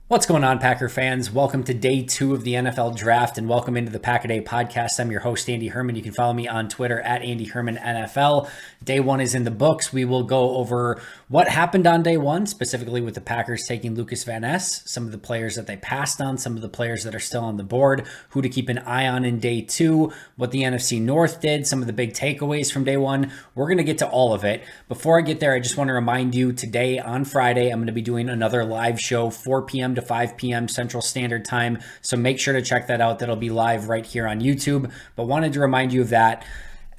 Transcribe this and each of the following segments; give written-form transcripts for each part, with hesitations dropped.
What's going on, Packer fans? Welcome to day 2 of the NFL Draft and welcome into the Pack a Day podcast. I'm your host, Andy Herman. You can follow me on Twitter at Andy Herman NFL. Day 1 is in the books. We will go over what happened on day 1, specifically with the Packers taking Lukas Van Ness, some of the players that they passed on, some of the players that are still on the board, who to keep an eye on in day 2, what the NFC North did, some of the big takeaways from day 1. We're going to get to all of it. Before I get there, I just want to remind you today on Friday, I'm going to be doing another live show, 4 p.m. to 5 p.m. Central Standard Time. So make sure to check that out. That'll be live right here on YouTube. But wanted to remind you of that.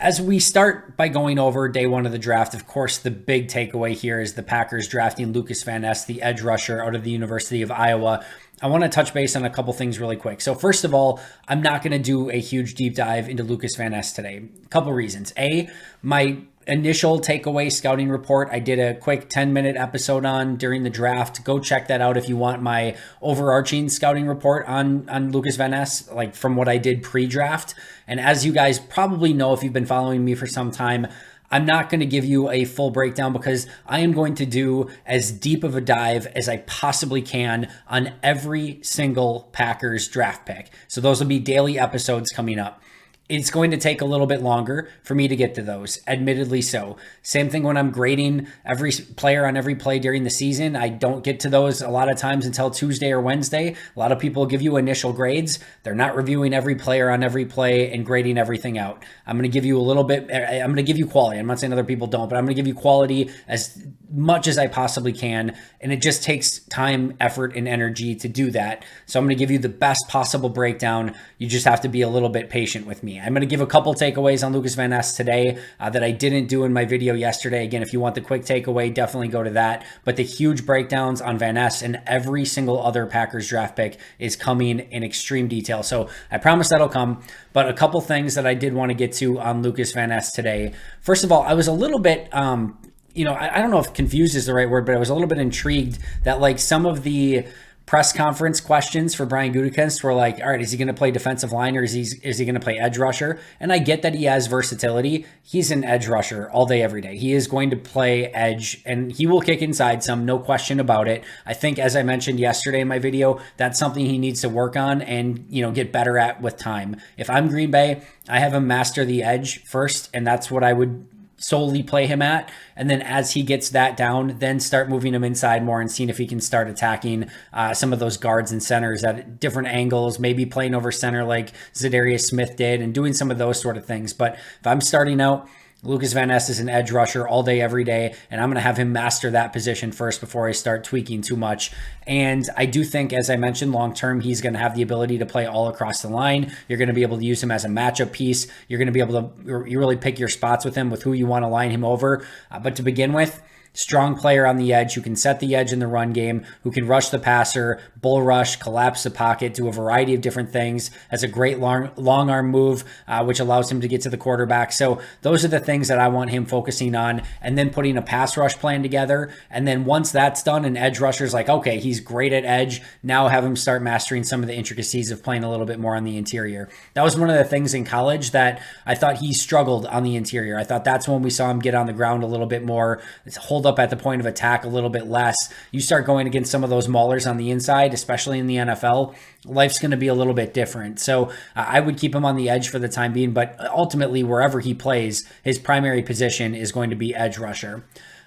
As we start by going over day 1 of the draft, of course, the big takeaway here is the Packers drafting Lukas Van Ness, the edge rusher out of the University of Iowa. I want to touch base on a couple things really quick. So first of all, I'm not going to do a huge deep dive into Lukas Van Ness today. A couple reasons. A, my initial takeaway scouting report, I did a quick 10-minute episode on during the draft. Go check that out if you want my overarching scouting report on Lukas Van Ness, like from what I did pre-draft. And as you guys probably know, if you've been following me for some time, I'm not going to give you a full breakdown because I am going to do as deep of a dive as I possibly can on every single Packers draft pick. So those will be daily episodes coming up. It's going to take a little bit longer for me to get to those, admittedly so. Same thing when I'm grading every player on every play during the season. I don't get to those a lot of times until Tuesday or Wednesday. A lot of people give you initial grades. They're not reviewing every player on every play and grading everything out. I'm going to give you a little bit, I'm going to give you quality. I'm not saying other people don't, but I'm going to give you quality as much as I possibly can. And it just takes time, effort, and energy to do that. So I'm going to give you the best possible breakdown. You just have to be a little bit patient with me. I'm going to give a couple takeaways on Lukas Van Ness today that I didn't do in my video yesterday. Again, if you want the quick takeaway, definitely go to that. But the huge breakdowns on Van Ness and every single other Packers draft pick is coming in extreme detail. So I promise that'll come. But a couple things that I did want to get to on Lukas Van Ness today. First of all, I was a little bit I don't know if confused is the right word, but I was a little bit intrigued that like some of the press conference questions for Brian Gutekunst were like, all right, is he going to play defensive line or is he going to play edge rusher? And I get that he has versatility. He's an edge rusher all day, every day. He is going to play edge and he will kick inside some, no question about it. I think, as I mentioned yesterday in my video, that's something he needs to work on and, get better at with time. If I'm Green Bay, I have him master the edge first, and that's what I would solely play him at. And then as he gets that down, then start moving him inside more and seeing if he can start attacking some of those guards and centers at different angles, maybe playing over center like Zadarius Smith did and doing some of those sort of things. But if I'm starting out, Lukas Van Ness is an edge rusher all day, every day, and I'm going to have him master that position first before I start tweaking too much. And I do think, as I mentioned, long-term, he's going to have the ability to play all across the line. You're going to be able to use him as a matchup piece. You're going to be able to you really pick your spots with him with who you want to line him over. But to begin with, strong player on the edge who can set the edge in the run game, who can rush the passer, bull rush, collapse the pocket, do a variety of different things, has a great long arm move, which allows him to get to the quarterback. So those are the things that I want him focusing on, and then putting a pass rush plan together. And then once that's done, an edge rusher's like, okay, he's great at edge. Now have him start mastering some of the intricacies of playing a little bit more on the interior. That was one of the things in college that I thought he struggled on the interior. I thought that's when we saw him get on the ground a little bit more, hold up at the point of attack a little bit less. You start going against some of those maulers on the inside, especially in the NFL, life's going to be a little bit different. So I would keep him on the edge for the time being, but ultimately wherever he plays, his primary position is going to be edge rusher.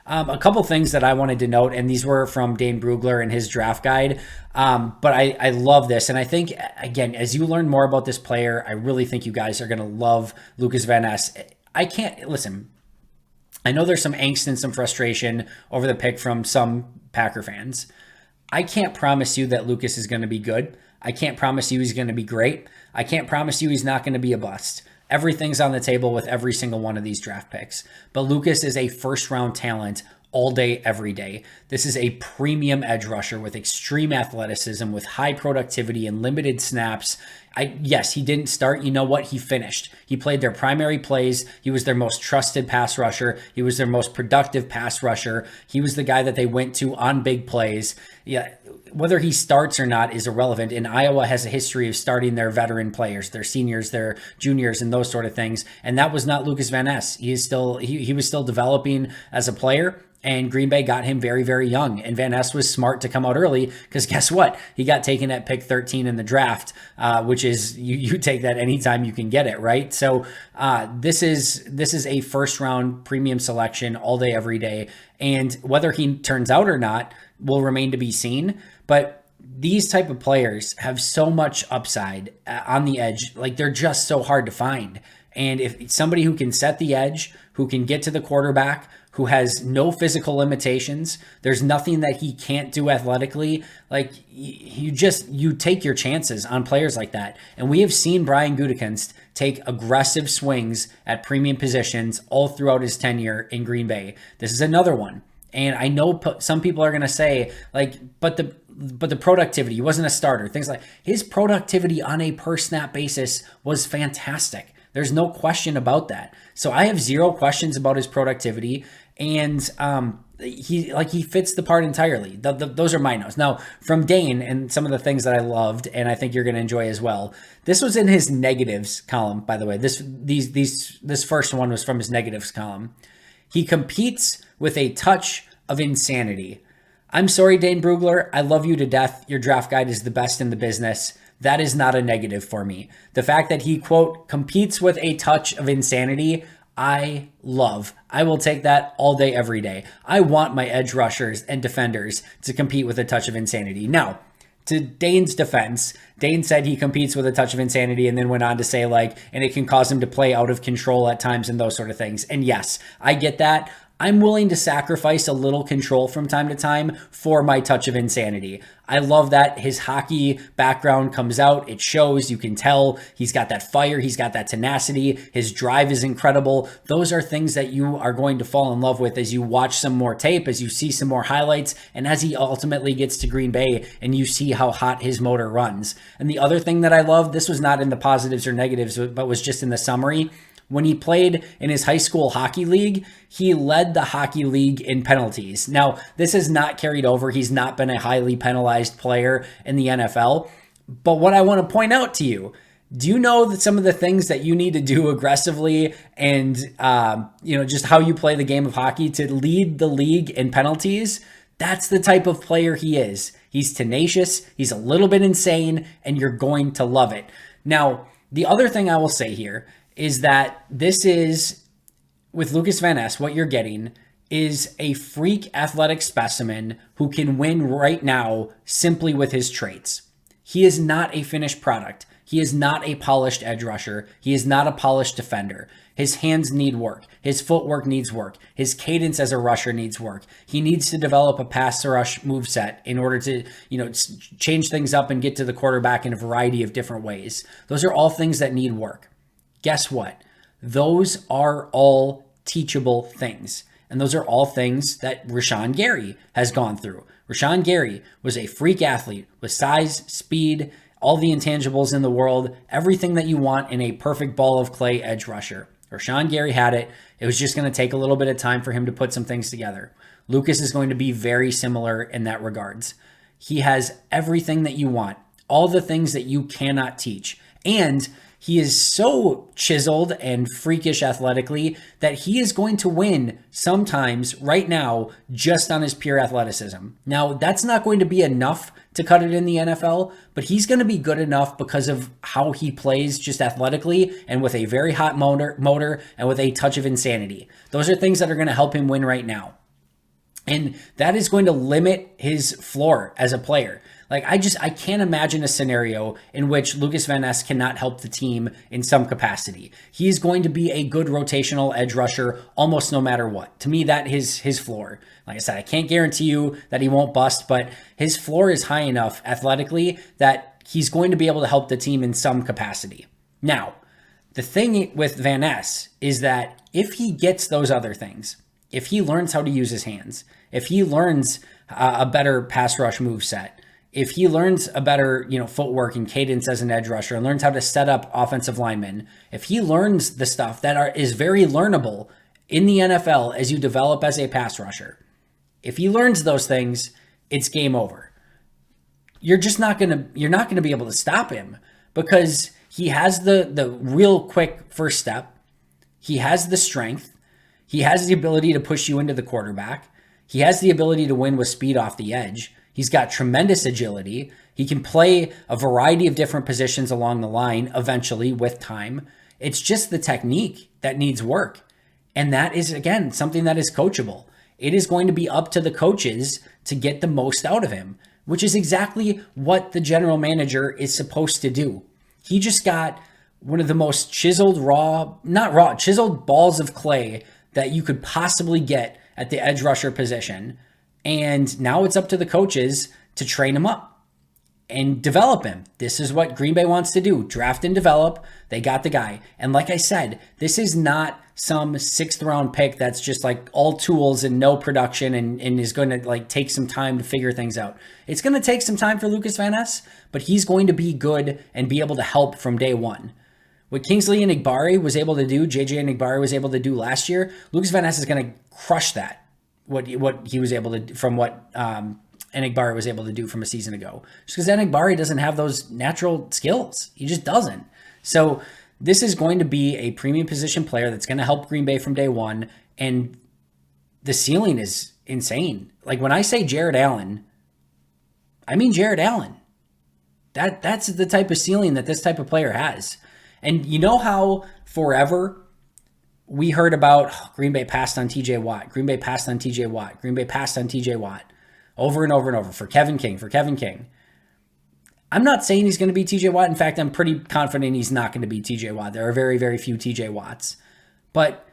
A couple things that I wanted to note, and these were from Dane Brugler and his draft guide, but I love this. And I think, again, as you learn more about this player, I really think you guys are going to love Lukas Van Ness. I know there's some angst and some frustration over the pick from some Packer fans. I can't promise you that Lukas is going to be good. I can't promise you he's going to be great. I can't promise you he's not going to be a bust. Everything's on the table with every single one of these draft picks. But Lukas is a first-round talent all day, every day. This is a premium edge rusher with extreme athleticism, with high productivity and limited snaps. Yes, he didn't start. You know what? He finished. He played their primary plays. He was their most trusted pass rusher. He was their most productive pass rusher. He was the guy that they went to on big plays. Yeah, whether he starts or not is irrelevant. And Iowa has a history of starting their veteran players, their seniors, their juniors, and those sort of things. And that was not Lukas Van Ness. He was still developing as a player. And Green Bay got him very, very young. And Van Ness was smart to come out early because guess what? He got taken at pick 13 in the draft, which is you take that anytime you can get it, right? So this is a first round premium selection all day, every day. And whether he turns out or not will remain to be seen. But these type of players have so much upside on the edge. Like they're just so hard to find. And if somebody who can set the edge, who can get to the quarterback, who has no physical limitations, there's nothing that he can't do athletically. Like you take your chances on players like that. And we have seen Brian Gutekunst take aggressive swings at premium positions all throughout his tenure in Green Bay. This is another one. And I know some people are going to say like, but the productivity, he wasn't a starter, things like his productivity on a per snap basis was fantastic. There's no question about that. So I have zero questions about his productivity, and he fits the part entirely. Those are my notes. Now from Dane and some of the things that I loved, and I think you're going to enjoy as well. This was in his negatives column, by the way. This first one was from his negatives column. He competes with a touch of insanity. I'm sorry, Dane Brugler. I love you to death. Your draft guide is the best in the business. That is not a negative for me. The fact that he, quote, competes with a touch of insanity, I love. I will take that all day, every day. I want my edge rushers and defenders to compete with a touch of insanity. Now, to Dane's defense, Dane said he competes with a touch of insanity and then went on to say and it can cause him to play out of control at times and those sort of things. And yes, I get that. I'm willing to sacrifice a little control from time to time for my touch of insanity. I love that his hockey background comes out. It shows, you can tell he's got that fire. He's got that tenacity. His drive is incredible. Those are things that you are going to fall in love with as you watch some more tape, as you see some more highlights, and as he ultimately gets to Green Bay and you see how hot his motor runs. And the other thing that I love, this was not in the positives or negatives, but was just in the summary. When he played in his high school hockey league, he led the hockey league in penalties. Now, this has not carried over. He's not been a highly penalized player in the NFL. But what I want to point out to you, do you know that some of the things that you need to do aggressively and, just how you play the game of hockey to lead the league in penalties? That's the type of player he is. He's tenacious. He's a little bit insane, and you're going to love it. Now, the other thing I will say here is that this is, with Lukas Van Ness, what you're getting is a freak athletic specimen who can win right now simply with his traits. He is not a finished product. He is not a polished edge rusher. He is not a polished defender. His hands need work. His footwork needs work. His cadence as a rusher needs work. He needs to develop a pass rush moveset in order to, change things up and get to the quarterback in a variety of different ways. Those are all things that need work. Guess what? Those are all teachable things. And those are all things that Rashawn Gary has gone through. Rashawn Gary was a freak athlete with size, speed, all the intangibles in the world, everything that you want in a perfect ball of clay edge rusher. Rashawn Gary had it. It was just going to take a little bit of time for him to put some things together. Lukas is going to be very similar in that regards. He has everything that you want, all the things that you cannot teach. And he is so chiseled and freakish athletically that he is going to win sometimes right now just on his pure athleticism. Now, that's not going to be enough to cut it in the NFL, but he's going to be good enough because of how he plays just athletically and with a very hot motor and with a touch of insanity. Those are things that are going to help him win right now. And that is going to limit his floor as a player. I can't imagine a scenario in which Lukas Van Ness cannot help the team in some capacity. He's going to be a good rotational edge rusher almost no matter what. To me, that is his floor. Like I said, I can't guarantee you that he won't bust, but his floor is high enough athletically that he's going to be able to help the team in some capacity. Now, the thing with Van Ness is that if he gets those other things, if he learns how to use his hands, if he learns a better pass rush moveset, if he learns a better, footwork and cadence as an edge rusher and learns how to set up offensive linemen, if he learns the stuff that is very learnable in the NFL as you develop as a pass rusher, if he learns those things, it's game over. You're not going to be able to stop him because he has the real quick first step. He has the strength. He has the ability to push you into the quarterback. He has the ability to win with speed off the edge. He's got tremendous agility. He can play a variety of different positions along the line eventually with time. It's just the technique that needs work. And that is, again, something that is coachable. It is going to be up to the coaches to get the most out of him, which is exactly what the general manager is supposed to do. He just got one of the most chiseled balls of clay that you could possibly get at the edge rusher position. And now it's up to the coaches to train him up and develop him. This is what Green Bay wants to do. Draft and develop. They got the guy. And like I said, this is not some 6th round pick that's just like all tools and no production and is going to like take some time to figure things out. It's going to take some time for Lukas Van Ness, but he's going to be good and be able to help from day one. What Kingsley Enagbare was able to do, JJ Enagbare was able to do last year, Lukas Van Ness is going to crush that. What he was able to do from what Enagbare was able to do from a season ago. Just because Enagbare doesn't have those natural skills. He just doesn't. So this is going to be a premium position player that's going to help Green Bay from day one. And the ceiling is insane. Like when I say Jared Allen, I mean Jared Allen. That's the type of ceiling that this type of player has. And you know how forever we heard about Green Bay passed on TJ Watt. Green Bay passed on TJ Watt. Green Bay passed on TJ Watt. Over and over and over for Kevin King. I'm not saying he's going to be TJ Watt. In fact, I'm pretty confident he's not going to be TJ Watt. There are very, very few TJ Watts. But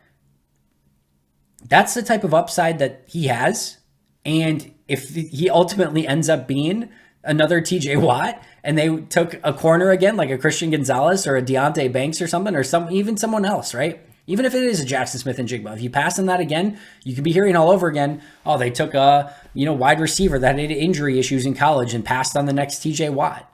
that's the type of upside that he has. And if he ultimately ends up being another TJ Watt and they took a corner again, like a Christian Gonzalez or a Deontay Banks or something, or even someone else, right? Even if it is a Jackson Smith-Njigba, if you pass on that again, you could be hearing all over again, oh, they took a wide receiver that had injury issues in college and passed on the next TJ Watt.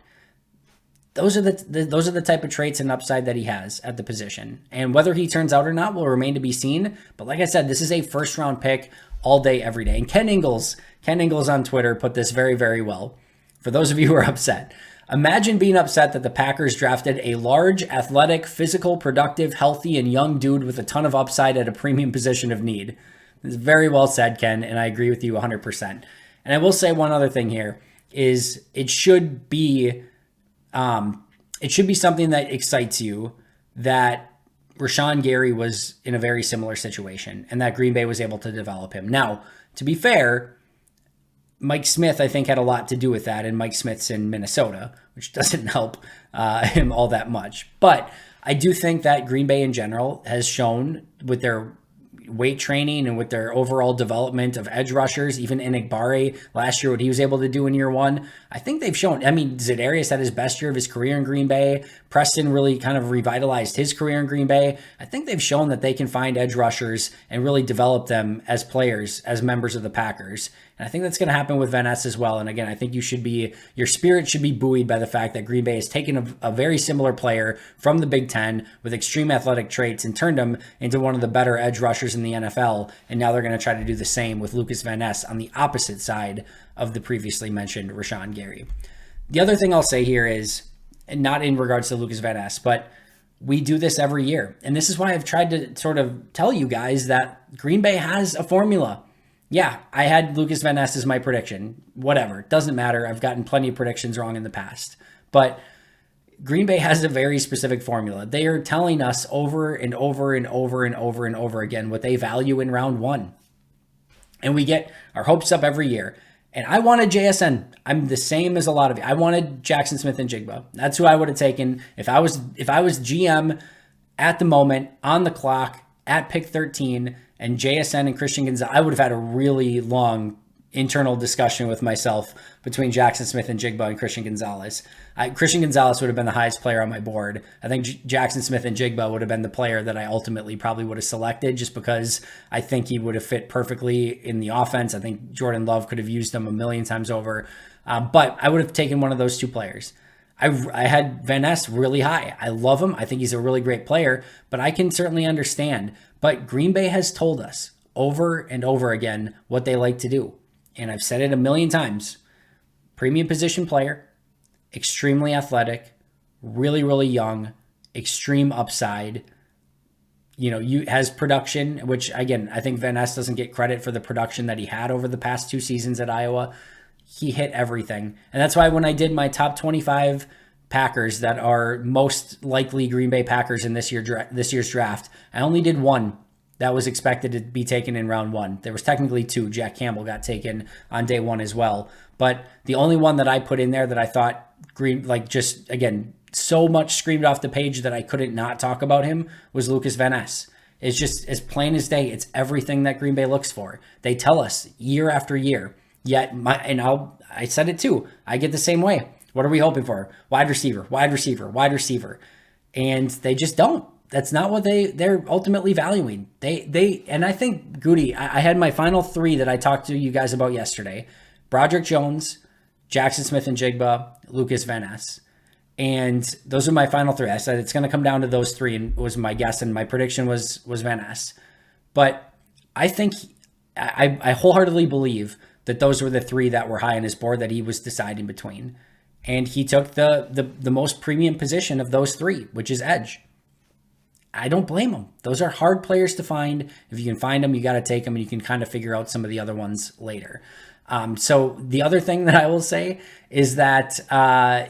Those are the type of traits and upside that he has at the position. And whether he turns out or not will remain to be seen. But like I said, this is a first-round pick all day, every day. And Ken Ingalls on Twitter put this very, very well. For those of you who are upset, imagine being upset that the Packers drafted a large, athletic, physical, productive, healthy, and young dude with a ton of upside at a premium position of need. It's very well said, Ken, and I agree with you 100%. And I will say one other thing here is it should be something that excites you that Rashawn Gary was in a very similar situation and that Green Bay was able to develop him. Now, to be fair, Mike Smith, I think, had a lot to do with that, and Mike Smith's in Minnesota, which doesn't help him all that much. But I do think that Green Bay in general has shown with their weight training and with their overall development of edge rushers, even Enagbare last year, what he was able to do in year one, I think they've shown. I mean, Za'Darius had his best year of his career in Green Bay. Preston really kind of revitalized his career in Green Bay. I think they've shown that they can find edge rushers and really develop them as players, as members of the Packers. And I think that's going to happen with Van Ness as well. And again, I think your spirit should be buoyed by the fact that Green Bay has taken a very similar player from the Big Ten with extreme athletic traits and turned him into one of the better edge rushers in the NFL. And now they're going to try to do the same with Lukas Van Ness on the opposite side of the previously mentioned Rashawn Gary. The other thing I'll say here is, and not in regards to Lukas Van Ness, but we do this every year. And this is why I've tried to sort of tell you guys that Green Bay has a formula. Yeah, I had Lukas Van Ness as my prediction. Whatever. Doesn't matter. I've gotten plenty of predictions wrong in the past. But Green Bay has a very specific formula. They are telling us over and over and over and over and over again what they value in round one. And we get our hopes up every year. And I wanted JSN. I'm the same as a lot of you. I wanted Jackson Smith-Njigba. That's who I would have taken if I was GM at the moment, on the clock, at pick 13, and JSN and Christian Gonzalez. I would have had a really long internal discussion with myself between Jackson Smith and Jigba and Christian Gonzalez. Christian Gonzalez would have been the highest player on my board. I think Jackson Smith and Jigba would have been the player that I ultimately probably would have selected, just because I think he would have fit perfectly in the offense. I think Jordan Love could have used him a million times over. But I would have taken one of those two players. I had Van Ness really high. I love him. I think he's a really great player, but I can certainly understand. But Green Bay has told us over and over again what they like to do. And I've said it a million times. Premium position player, extremely athletic, really, really young, extreme upside. Has production, which again, I think Van Ness doesn't get credit for the production that he had over the past 2 seasons at Iowa. He hit everything. And that's why when I did my top 25 Packers that are most likely Green Bay Packers in this year's draft, I only did one that was expected to be taken in round 1. There was technically 2. Jack Campbell got taken on day 1 as well. But the only one that I put in there that I thought so much screamed off the page that I couldn't not talk about him was Lukas Van Ness. It's just as plain as day. It's everything that Green Bay looks for. They tell us year after year. Yet, I said it too. I get the same way. What are we hoping for? Wide receiver, wide receiver, wide receiver. And they just don't. That's not what they're ultimately valuing. And I think, Goody, I had my final 3 that I talked to you guys about yesterday. Broderick Jones, Jackson Smith and Jigba, Lukas Van Ness. And those are my final 3. I said it's going to come down to those 3, and was my guess, and my prediction was Van Ness. But I think, I wholeheartedly believe that those were the 3 that were high on his board that he was deciding between. And he took the most premium position of those 3, which is edge. I don't blame him. Those are hard players to find. If you can find them, you got to take them, and you can kind of figure out some of the other ones later. So the other thing that I will say is that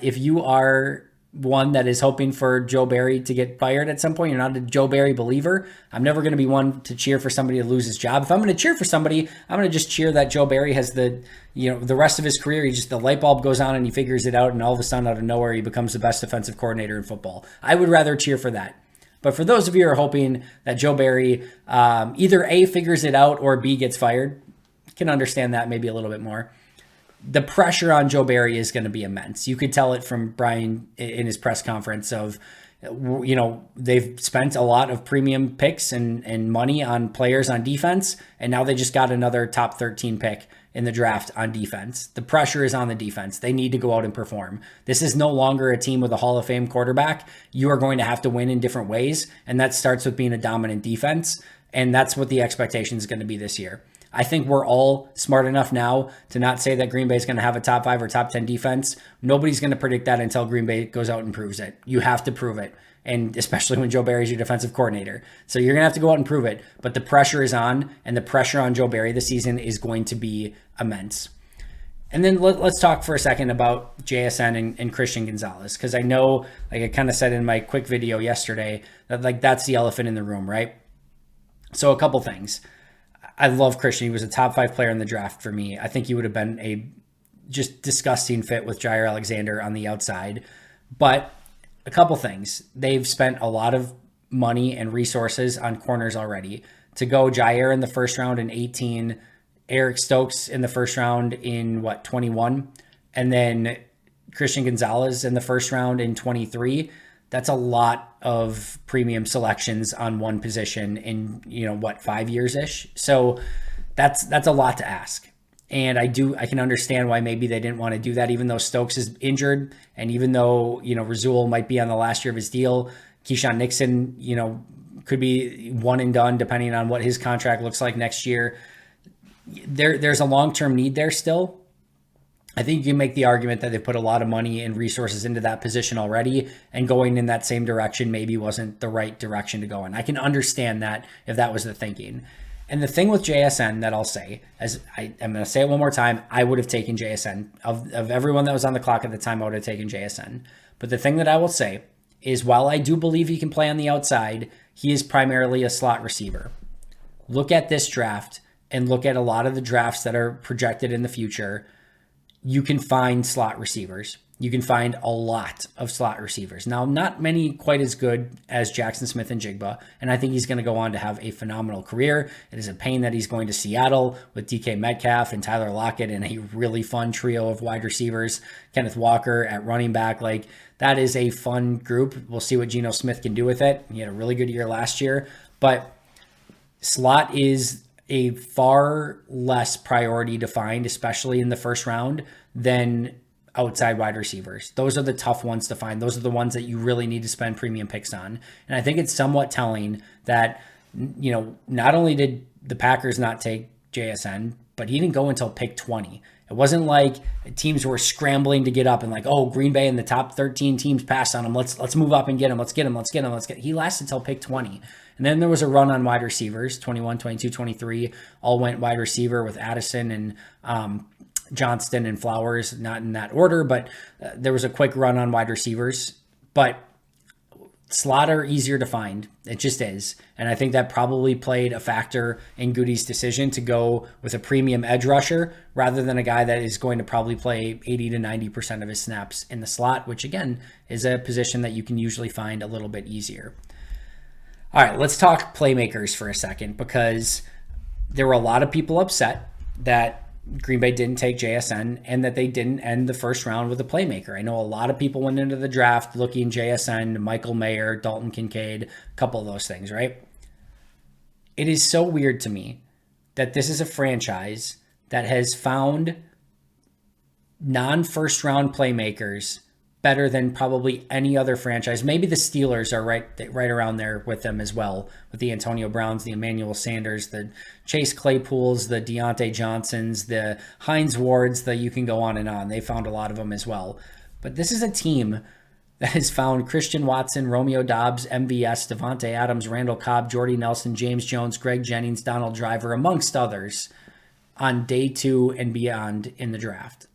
if you are one that is hoping for Joe Barry to get fired at some point, you're not a Joe Barry believer. I'm never going to be one to cheer for somebody to lose his job. If I'm going to cheer for somebody, I'm going to just cheer that Joe Barry has the rest of his career, the light bulb goes on and he figures it out, and all of a sudden out of nowhere, he becomes the best defensive coordinator in football. I would rather cheer for that. But for those of you who are hoping that Joe Barry either A, figures it out, or B, gets fired, can understand that maybe a little bit more. The pressure on Joe Barry is going to be immense. You could tell it from Brian in his press conference of, they've spent a lot of premium picks and money on players on defense, and now they just got another top 13 pick in the draft on defense. The pressure is on the defense. They need to go out and perform. This is no longer a team with a Hall of Fame quarterback. You are going to have to win in different ways, and that starts with being a dominant defense, and that's what the expectation is going to be this year. I think we're all smart enough now to not say that Green Bay is going to have a top 5 or top 10 defense. Nobody's going to predict that until Green Bay goes out and proves it. You have to prove it, and especially when Joe Barry's your defensive coordinator. So you're going to have to go out and prove it, but the pressure is on, and the pressure on Joe Barry this season is going to be immense. And then let's talk for a second about JSN and Christian Gonzalez, because I know, like I kind of said in my quick video yesterday, that that's the elephant in the room, right? So a couple things. I love Christian. He was a top 5 player in the draft for me. I think he would have been a just disgusting fit with Jair Alexander on the outside. But a couple things. They've spent a lot of money and resources on corners already. To go Jair in the first round in 18, Eric Stokes in the first round in 21, and then Christian Gonzalez in the first round in 23. That's a lot of premium selections on one position in 5 years-ish. So that's a lot to ask. And I can understand why maybe they didn't want to do that, even though Stokes is injured, and even though Rasul might be on the last year of his deal. Keyshawn Nixon could be one and done depending on what his contract looks like next year. There's a long-term need there still. I think you can make the argument that they put a lot of money and resources into that position already, and going in that same direction maybe wasn't the right direction to go in. I can understand that if that was the thinking. And the thing with JSN that I'll say, as I'm going to say it one more time, I would have taken JSN. Of everyone that was on the clock at the time, I would have taken JSN. But the thing that I will say is, while I do believe he can play on the outside, he is primarily a slot receiver. Look at this draft and look at a lot of the drafts that are projected in the future. You can find slot receivers. you can find a lot of slot receivers. Now, not many quite as good as Jackson Smith and Jigba, and I think he's going to go on to have a phenomenal career. It is a pain that he's going to Seattle with DK Metcalf and Tyler Lockett and a really fun trio of wide receivers. Kenneth Walker at running back. Like, that is a fun group. We'll see what Geno Smith can do with it. He had a really good year last year, but slot is a far less priority to find, especially in the first round, than outside wide receivers. Those are the tough ones to find. Those are the ones that you really need to spend premium picks on. And I think it's somewhat telling that, not only did the Packers not take JSN, but he didn't go until pick 20. It wasn't like teams were scrambling to get up and like, oh, Green Bay and the top 13 teams passed on him. Let's move up and get him. Let's get him. He lasted until pick 20. And then there was a run on wide receivers, 21, 22, 23, all went wide receiver with Addison and Johnston and Flowers, not in that order, but there was a quick run on wide receivers. But slot are easier to find. It just is. And I think that probably played a factor in Goody's decision to go with a premium edge rusher rather than a guy that is going to probably play 80 to 90% of his snaps in the slot, which again is a position that you can usually find a little bit easier. All right, let's talk playmakers for a second, because there were a lot of people upset that Green Bay didn't take JSN and that they didn't end the first round with a playmaker. I know a lot of people went into the draft looking JSN, Michael Mayer, Dalton Kincaid, a couple of those things, right? It is so weird to me that this is a franchise that has found non-first round playmakers better than probably any other franchise. Maybe the Steelers are right around there with them as well, with the Antonio Browns, the Emmanuel Sanders, the Chase Claypools, the Deontay Johnsons, the Hines Wards, you can go on and on. They found a lot of them as well. But this is a team that has found Christian Watson, Romeo Doubs, MVS, Devontae Adams, Randall Cobb, Jordy Nelson, James Jones, Greg Jennings, Donald Driver, amongst others, on day 2 and beyond in the draft,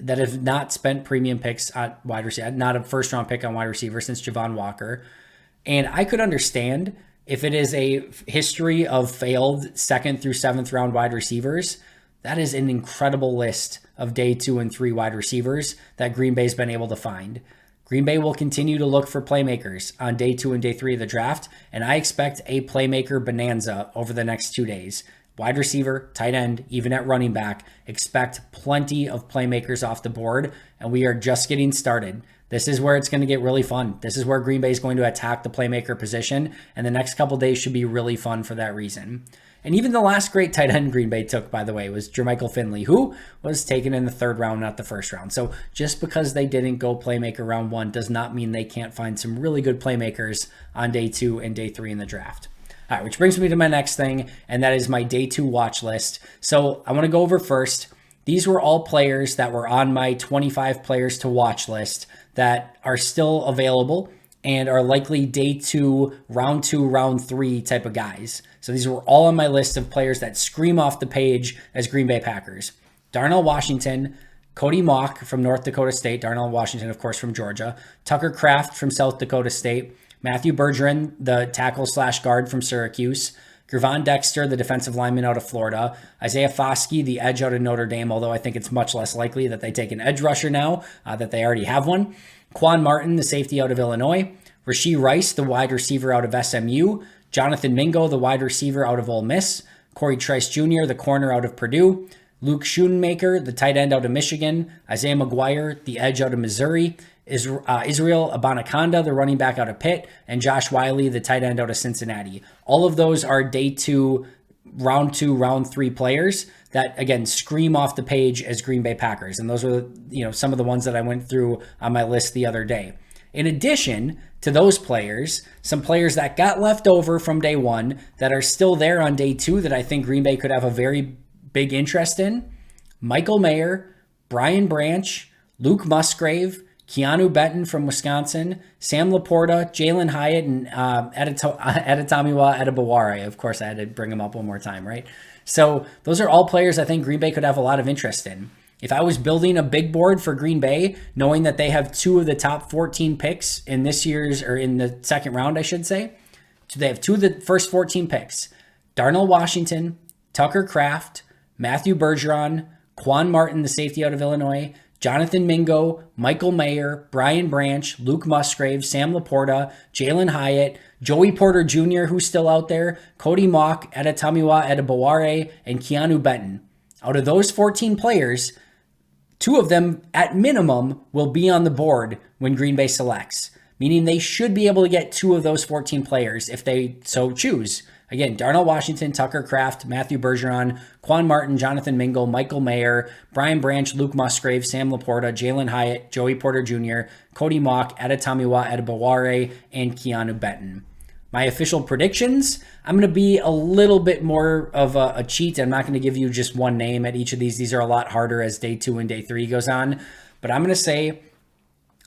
that have not spent premium picks on wide receiver, not a first round pick on wide receiver since Javon Walker. And I could understand if it is a history of failed 2nd through 7th round wide receivers. That is an incredible list of day 2 and 3 wide receivers that Green Bay's been able to find. Green Bay will continue to look for playmakers on day 2 and day 3 of the draft, and I expect a playmaker bonanza over the next 2 days. Wide receiver, tight end, even at running back, expect plenty of playmakers off the board, and we are just getting started. This is where it's going to get really fun. This is where Green Bay is going to attack the playmaker position, and the next couple days should be really fun for that reason. And even the last great tight end Green Bay took, by the way, was Jermichael Finley, who was taken in the 3rd round, not the 1st round. So just because they didn't go playmaker round 1 does not mean they can't find some really good playmakers on day 2 and day 3 in the draft. All right, which brings me to my next thing, and that is my day 2 watch list. So I want to go over first. These were all players that were on my 25 players to watch list that are still available and are likely day 2, round 3 type of guys. So these were all on my list of players that scream off the page as Green Bay Packers. Darnell Washington, Cody Mock from North Dakota State, Darnell Washington, of course, from Georgia, Tucker Kraft from South Dakota State, Matthew Bergeron, the tackle/guard from Syracuse, Gervon Dexter, the defensive lineman out of Florida, Isaiah Foskey, the edge out of Notre Dame, although I think it's much less likely that they take an edge rusher now, that they already have one, Quan Martin, the safety out of Illinois, Rashee Rice, the wide receiver out of SMU, Jonathan Mingo, the wide receiver out of Ole Miss, Corey Trice Jr., the corner out of Purdue, Luke Schoonmaker, the tight end out of Michigan, Isaiah McGuire, the edge out of Missouri, Israel Abanikanda, the running back out of Pitt, and Josh Wiley, the tight end out of Cincinnati. All of those are day 2, round 3 players that, again, scream off the page as Green Bay Packers. And those were, some of the ones that I went through on my list the other day. In addition to those players, some players that got left over from day 1 that are still there on day 2 that I think Green Bay could have a very big interest in: Michael Mayer, Brian Branch, Luke Musgrave, Keanu Benton from Wisconsin, Sam Laporta, Jalen Hyatt, and Adetomiwa Adebaware. Of course, I had to bring him up one more time, right? So those are all players I think Green Bay could have a lot of interest in. If I was building a big board for Green Bay, knowing that they have 2 of the top 14 picks in this year's, or in the 2nd round, I should say, so they have 2 of the first 14 picks: Darnell Washington, Tucker Kraft, Matthew Bergeron, Quan Martin, the safety out of Illinois, Jonathan Mingo, Michael Mayer, Brian Branch, Luke Musgrave, Sam Laporta, Jalen Hyatt, Joey Porter Jr., who's still out there, Cody Mock, Adetomiwa Adebaware, and Keanu Benton. Out of those 14 players, 2 of them, at minimum, will be on the board when Green Bay selects, meaning they should be able to get 2 of those 14 players if they so choose. Again, Darnell Washington, Tucker Kraft, Matthew Bergeron, Quan Martin, Jonathan Mingo, Michael Mayer, Brian Branch, Luke Musgrave, Sam Laporta, Jalen Hyatt, Joey Porter Jr., Cody Mock, Adetomiwa Adebaware, and Keanu Benton. My official predictions, I'm going to be a little bit more of a cheat. I'm not going to give you just one name at each of these. These are a lot harder as day 2 and day 3 goes on. But I'm going to say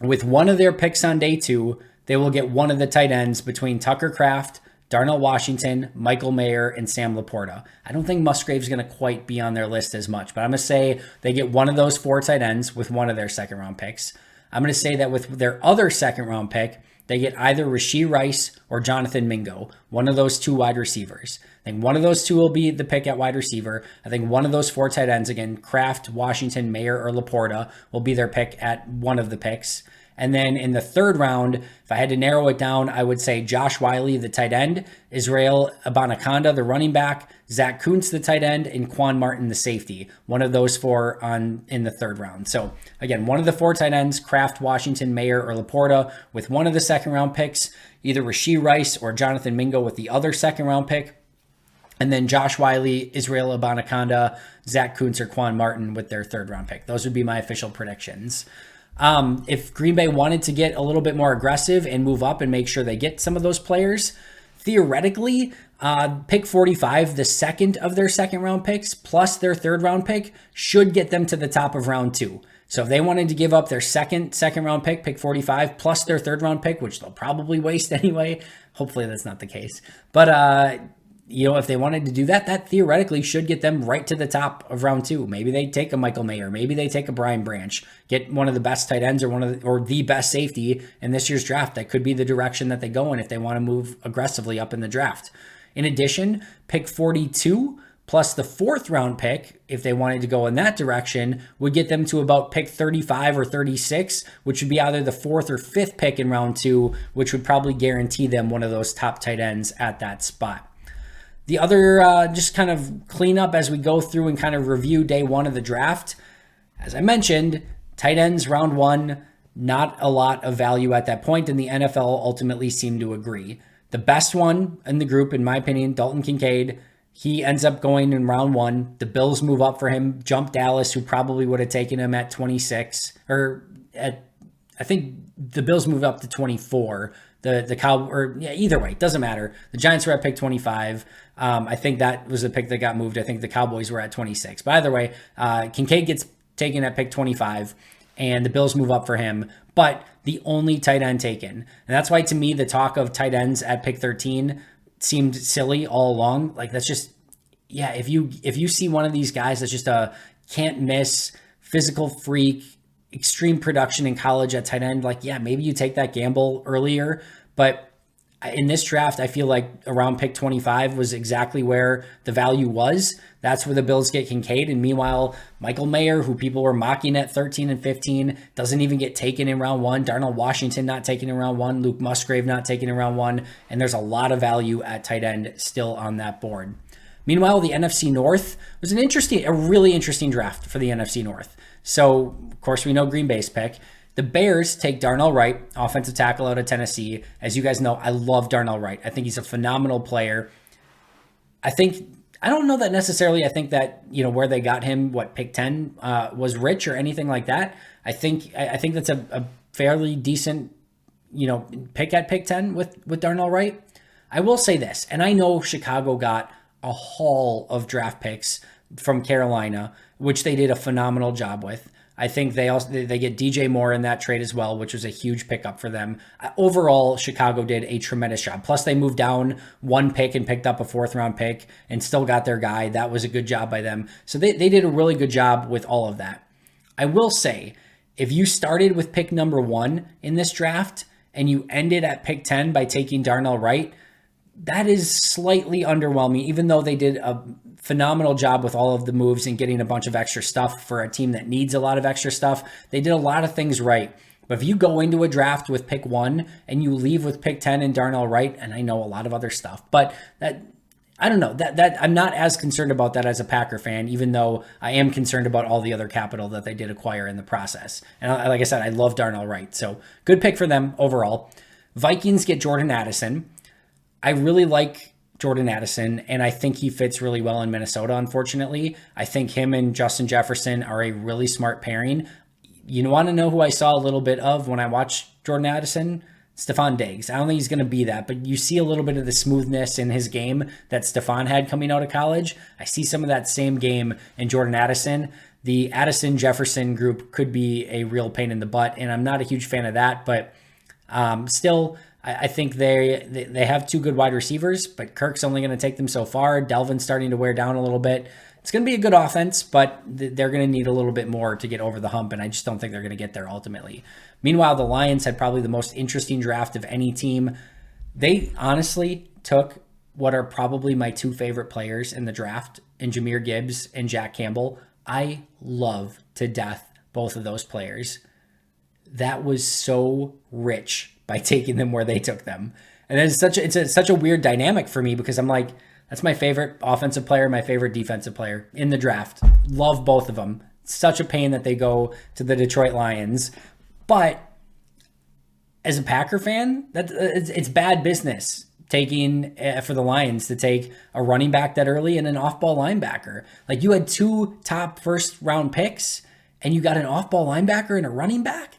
with one of their picks on day 2, they will get one of the tight ends between Tucker Kraft, Darnell Washington, Michael Mayer, and Sam Laporta. I don't think Musgrave's going to quite be on their list as much, but I'm going to say they get one of those 4 tight ends with one of their second round picks. I'm going to say that with their other second round pick, they get either Rashee Rice or Jonathan Mingo, one of those 2 wide receivers. I think one of those 2 will be the pick at wide receiver. I think one of those 4 tight ends, again, Kraft, Washington, Mayer, or Laporta, will be their pick at one of the picks. And then in the 3rd round, if I had to narrow it down, I would say Josh Wiley, the tight end, Israel Abanikanda, the running back, Zach Kuntz, the tight end, and Quan Martin, the safety. One of those 4 in the 3rd round. So again, one of the 4 tight ends, Kraft, Washington, Mayer, or Laporta, with one of the second round picks, either Rashee Rice or Jonathan Mingo with the other second round pick. And then Josh Wiley, Israel Abanikanda, Zach Kuntz, or Quan Martin with their 3rd round pick. Those would be my official predictions. If Green Bay wanted to get a little bit more aggressive and move up and make sure they get some of those players, theoretically, pick 45, the second of their second round picks, plus their 3rd round pick, should get them to the top of round 2. So if they wanted to give up their second round pick 45, plus their 3rd round pick, which they'll probably waste anyway, hopefully that's not the case. But, if they wanted to do that, that theoretically should get them right to the top of round 2. Maybe they take a Michael Mayer. Maybe they take a Brian Branch, get one of the best tight ends or the best safety in this year's draft. That could be the direction that they go in if they want to move aggressively up in the draft. In addition, pick 42 plus the 4th round pick, if they wanted to go in that direction, would get them to about pick 35 or 36, which would be either the 4th or 5th pick in round 2, which would probably guarantee them one of those top tight ends at that spot. The other, just kind of clean up as we go through and kind of review day 1 of the draft. As I mentioned, tight ends round 1, not a lot of value at that point, and the NFL ultimately seemed to agree. The best one in the group, in my opinion, Dalton Kincaid, he ends up going in round 1. The Bills move up for him, jump Dallas, who probably would have taken him at 26, or I think the Bills moved up to 24. Either way, it doesn't matter. The Giants were at pick 25. I think that was the pick that got moved. I think the Cowboys were at 26. But either way, Kincaid gets taken at pick 25, and the Bills move up for him. But the only tight end taken. And that's why, to me, the talk of tight ends at pick 13 seemed silly all along. Like, that's just, yeah, if you see one of these guys that's just a can't miss, physical freak, extreme production in college at tight end, like, yeah, maybe you take that gamble earlier. But in this draft, I feel like around pick 25 was exactly where the value was. That's where the Bills get Kincaid. And meanwhile, Michael Mayer, who people were mocking at 13 and 15, doesn't even get taken in round 1. Darnell Washington not taken in round 1. Luke Musgrave not taken in round 1. And there's a lot of value at tight end still on that board. Meanwhile, the NFC North was a really interesting draft for the NFC North. So, of course, we know Green Bay's pick. The Bears take Darnell Wright, offensive tackle out of Tennessee. As you guys know, I love Darnell Wright. I think he's a phenomenal player. I don't know that necessarily I think that, where they got him, pick 10 was rich or anything like that. I think that's a fairly decent, pick at pick 10 with Darnell Wright. I will say this, and I know Chicago got a haul of draft picks from Carolina, which they did a phenomenal job with. I think they get DJ Moore in that trade as well, which was a huge pickup for them. Overall, Chicago did a tremendous job. Plus, they moved down 1 pick and picked up a 4th round pick and still got their guy. That was a good job by them. So they did a really good job with all of that. I will say, if you started with pick number 1 in this draft and you ended at pick 10 by taking Darnell Wright, that is slightly underwhelming, even though they did a phenomenal job with all of the moves and getting a bunch of extra stuff for a team that needs a lot of extra stuff. They did a lot of things right. But if you go into a draft with pick 1 and you leave with pick 10 and Darnell Wright, and I know a lot of other stuff, but that, I don't know, that I'm not as concerned about that as a Packer fan, even though I am concerned about all the other capital that they did acquire in the process. And like I said, I love Darnell Wright. So good pick for them overall. Vikings get Jordan Addison. I really like Jordan Addison, and I think he fits really well in Minnesota, unfortunately. I think him and Justin Jefferson are a really smart pairing. You want to know who I saw a little bit of when I watched Jordan Addison? Stephon Diggs. I don't think he's going to be that, but you see a little bit of the smoothness in his game that Stephon had coming out of college. I see some of that same game in Jordan Addison. The Addison-Jefferson group could be a real pain in the butt, and I'm not a huge fan of that, but still, I think they have 2 good wide receivers, but Kirk's only going to take them so far. Delvin's starting to wear down a little bit. It's going to be a good offense, but they're going to need a little bit more to get over the hump, and I just don't think they're going to get there ultimately. Meanwhile, the Lions had probably the most interesting draft of any team. They honestly took what are probably my 2 favorite players in the draft, in Jahmyr Gibbs and Jack Campbell. I love to death both of those players. That was so rich by taking them where they took them. And it's such a weird dynamic for me because I'm like, that's my favorite offensive player, my favorite defensive player in the draft. Love both of them. Such a pain that they go to the Detroit Lions. But as a Packer fan, it's bad business taking for the Lions to take a running back that early and an off-ball linebacker. Like, you had 2 top first-round picks, and you got an off-ball linebacker and a running back?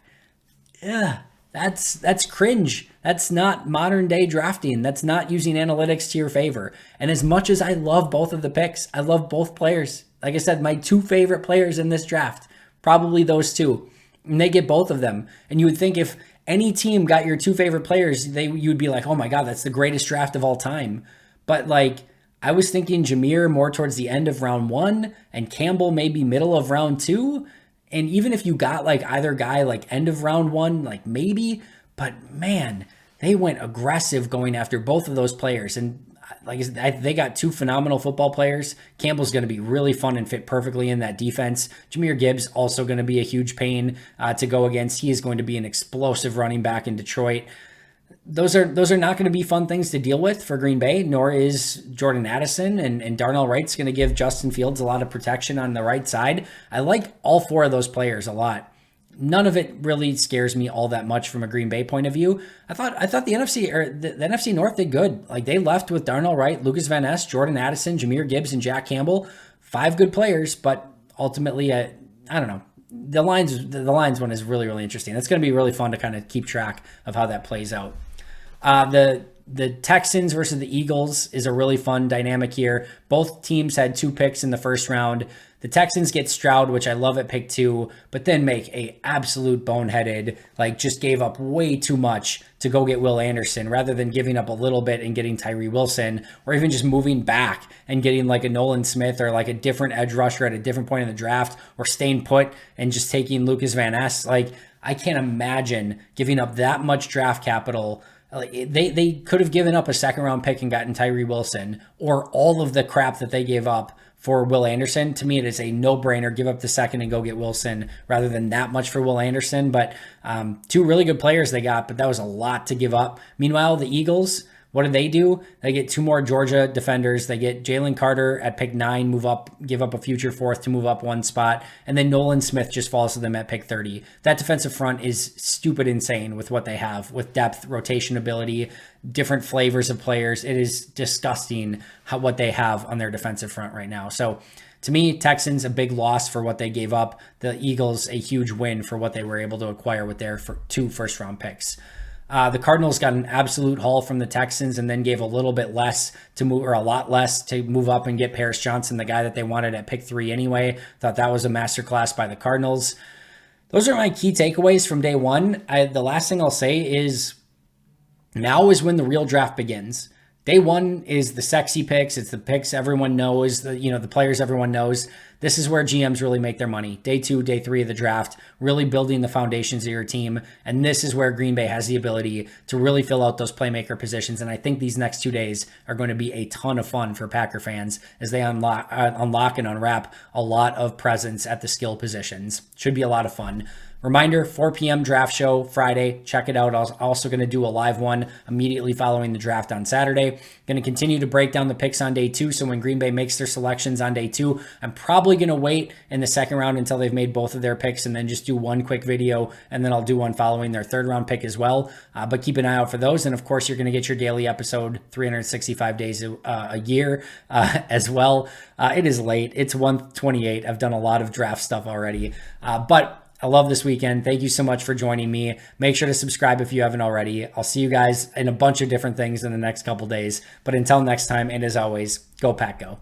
Yeah, that's cringe. That's not modern day drafting. That's not using analytics to your favor. And as much as I love both of the picks, I love both players. Like I said, my 2 favorite players in this draft, probably those 2. And they get both of them. And you would think if any team got your 2 favorite players, you would be like, oh my God, that's the greatest draft of all time. But like, I was thinking Jahmyr more towards the end of round 1 and Campbell maybe middle of round 2. And even if you got like either guy like end of round 1, like maybe, but man, they went aggressive going after both of those players. And like they got 2 phenomenal football players. Campbell's going to be really fun and fit perfectly in that defense. Jahmyr Gibbs also going to be a huge pain to go against. He is going to be an explosive running back in Detroit. Those are not going to be fun things to deal with for Green Bay, nor is Jordan Addison, and Darnell Wright's going to give Justin Fields a lot of protection on the right side. I like all 4 of those players a lot. None of it really scares me all that much from a Green Bay point of view. I thought the NFC North did good. Like, they left with Darnell Wright, Lukas Van Ness, Jordan Addison, Jahmyr Gibbs, and Jack Campbell. 5 good players, but ultimately, I don't know. The Lions one is really, really interesting. That's going to be really fun to kind of keep track of how that plays out. The Texans versus the Eagles is a really fun dynamic here. Both teams had 2 picks in the first round. The Texans get Stroud, which I love at pick 2, but then make a absolute boneheaded, like, just gave up way too much to go get Will Anderson rather than giving up a little bit and getting Tyree Wilson, or even just moving back and getting like a Nolan Smith or like a different edge rusher at a different point in the draft, or staying put and just taking Lukas Van Ness. Like, I can't imagine giving up that much draft capital. Like, they could have given up a 2nd round pick and gotten Tyree Wilson, or all of the crap that they gave up for Will Anderson. To me, it is a no-brainer. Give up the 2nd and go get Wilson rather than that much for Will Anderson. But 2 really good players they got, but that was a lot to give up. Meanwhile, the Eagles, what did they do? They get 2 more Georgia defenders. They get Jalen Carter at pick 9, move up, give up a future 4th to move up 1 spot. And then Nolan Smith just falls to them at pick 30. That defensive front is stupid insane with what they have, with depth, rotation ability, different flavors of players. It is disgusting what they have on their defensive front right now. So to me, Texans, a big loss for what they gave up. The Eagles, a huge win for what they were able to acquire with their 2 first-round picks. The Cardinals got an absolute haul from the Texans and then gave a little bit less to move, or a lot less to move up and get Paris Johnson, the guy that they wanted at pick 3 anyway. Thought that was a masterclass by the Cardinals. Those are my key takeaways from day 1. The last thing I'll say is now is when the real draft begins. Day one is the sexy picks. It's the picks everyone knows, the players everyone knows. This is where GMs really make their money. Day 2, day 3 of the draft, really building the foundations of your team. And this is where Green Bay has the ability to really fill out those playmaker positions. And I think these next 2 days are going to be a ton of fun for Packer fans as they unlock and unwrap a lot of presence at the skill positions. Should be a lot of fun. Reminder, 4 p.m. draft show Friday. Check it out. I'm also going to do a live one immediately following the draft on Saturday. Going to continue to break down the picks on day 2. So when Green Bay makes their selections on day 2, I'm probably going to wait in the second round until they've made both of their picks and then just do one quick video. And then I'll do one following their third round pick as well. But keep an eye out for those. And of course, you're going to get your daily episode 365 days a year as well. It is late. It's 1:28. I've done a lot of draft stuff already. But I love this weekend. Thank you so much for joining me. Make sure to subscribe if you haven't already. I'll see you guys in a bunch of different things in the next couple days. But until next time, and as always, go Pack Go.